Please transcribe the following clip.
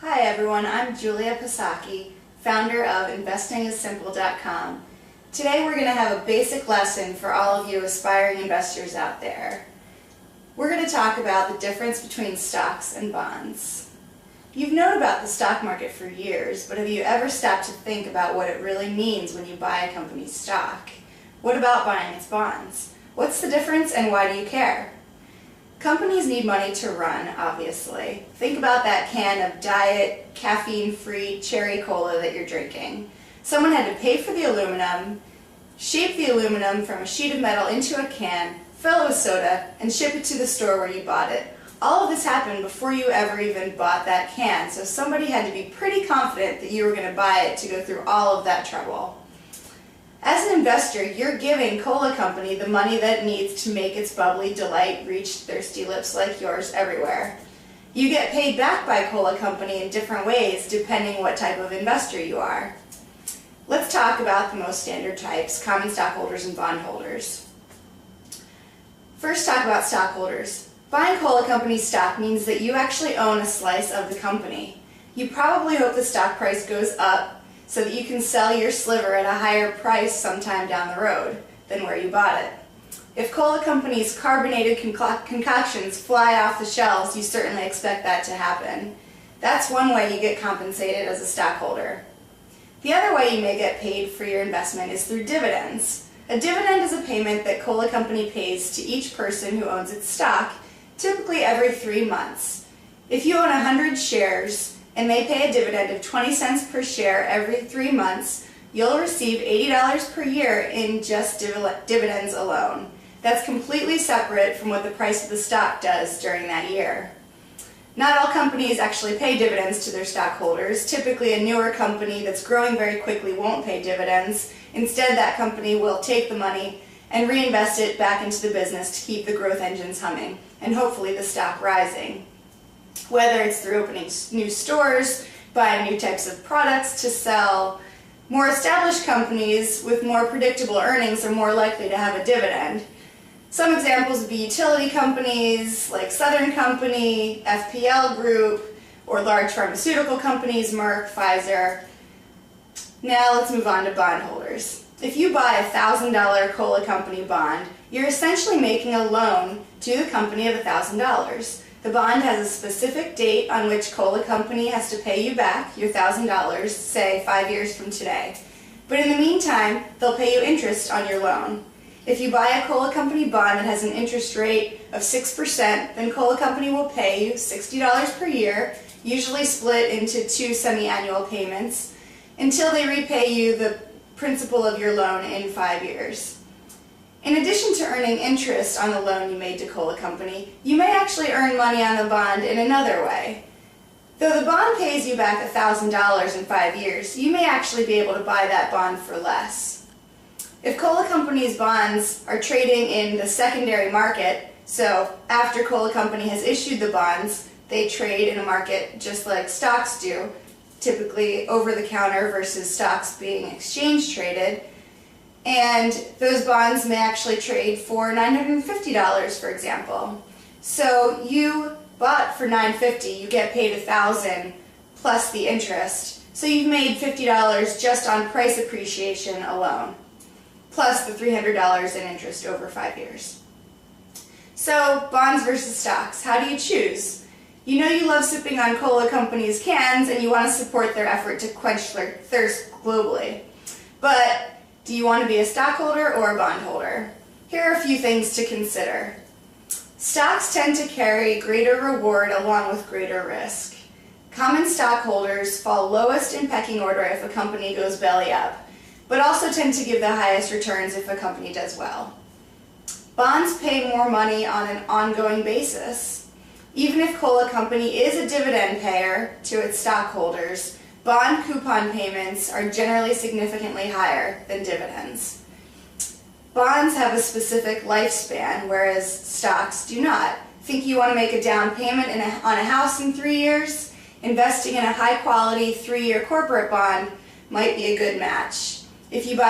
Hi everyone, I'm Julia Pasaki, founder of InvestingIsSimple.com. Today we're going to have a basic lesson for all of you aspiring investors out there. We're going to talk about the difference between stocks and bonds. You've known about the stock market for years, but have you ever stopped to think about what it really means when you buy a company's stock? What about buying its bonds? What's the difference and why do you care? Companies need money to run, obviously. Think about that can of diet, caffeine-free cherry cola that you're drinking. Someone had to pay for the aluminum, shape the aluminum from a sheet of metal into a can, fill it with soda, and ship it to the store where you bought it. All of this happened before you ever even bought that can, so somebody had to be pretty confident that you were going to buy it to go through all of that trouble. As an investor, you're giving Cola Company the money that it needs to make its bubbly delight reach thirsty lips like yours everywhere. You get paid back by Cola Company in different ways depending what type of investor you are. Let's talk about the most standard types, common stockholders and bondholders. First, talk about stockholders. Buying Cola Company stock means that you actually own a slice of the company. You probably hope the stock price goes up so that you can sell your sliver at a higher price sometime down the road than where you bought it. If Cola Company's carbonated concoctions fly off the shelves, you certainly expect that to happen. That's one way you get compensated as a stockholder. The other way you may get paid for your investment is through dividends. A dividend is a payment that Cola Company pays to each person who owns its stock, typically every 3 months. If you own 100 shares, and they pay a dividend of 20 cents per share every 3 months, you'll receive $80 per year in just dividends alone. That's completely separate from what the price of the stock does during that year. Not all companies actually pay dividends to their stockholders. Typically, a newer company that's growing very quickly won't pay dividends. Instead, that company will take the money and reinvest it back into the business to keep the growth engines humming, and hopefully the stock rising. Whether it's through opening new stores, buying new types of products to sell, more established companies with more predictable earnings are more likely to have a dividend. Some examples would be utility companies like Southern Company, FPL Group, or large pharmaceutical companies, Merck, Pfizer. Now let's move on to bondholders. If you buy a $1,000 Cola Company bond, you're essentially making a loan to the company of $1,000. The bond has a specific date on which Cola Company has to pay you back your $1,000, say 5 years from today. But in the meantime, they'll pay you interest on your loan. If you buy a Cola Company bond that has an interest rate of 6%, then Cola Company will pay you $60 per year, usually split into 2 semi-annual payments, until they repay you the principal of your loan in 5 years. In addition to earning interest on the loan you made to Cola Company, you may actually earn money on the bond in another way. Though the bond pays you back $1,000 in 5 years, you may actually be able to buy that bond for less. If Cola Company's bonds are trading in the secondary market, so after Cola Company has issued the bonds, they trade in a market just like stocks do, typically over the counter versus stocks being exchange traded, and those bonds may actually trade for $950, for example. So you bought for $950, you get paid $1,000 plus the interest. So you've made $50 just on price appreciation alone, plus the $300 in interest over 5 years. So bonds versus stocks, how do you choose? You know you love sipping on Cola Company's cans and you want to support their effort to quench their thirst globally. But do you want to be a stockholder or a bondholder? Here are a few things to consider. Stocks tend to carry greater reward along with greater risk. Common stockholders fall lowest in pecking order if a company goes belly up, but also tend to give the highest returns if a company does well. Bonds pay more money on an ongoing basis. Even if Cola Company is a dividend payer to its stockholders, bond coupon payments are generally significantly higher than dividends. Bonds have a specific lifespan, whereas stocks do not. Think you want to make a down payment on a house in 3 years? Investing in a high-quality 3-year corporate bond might be a good match. If you buy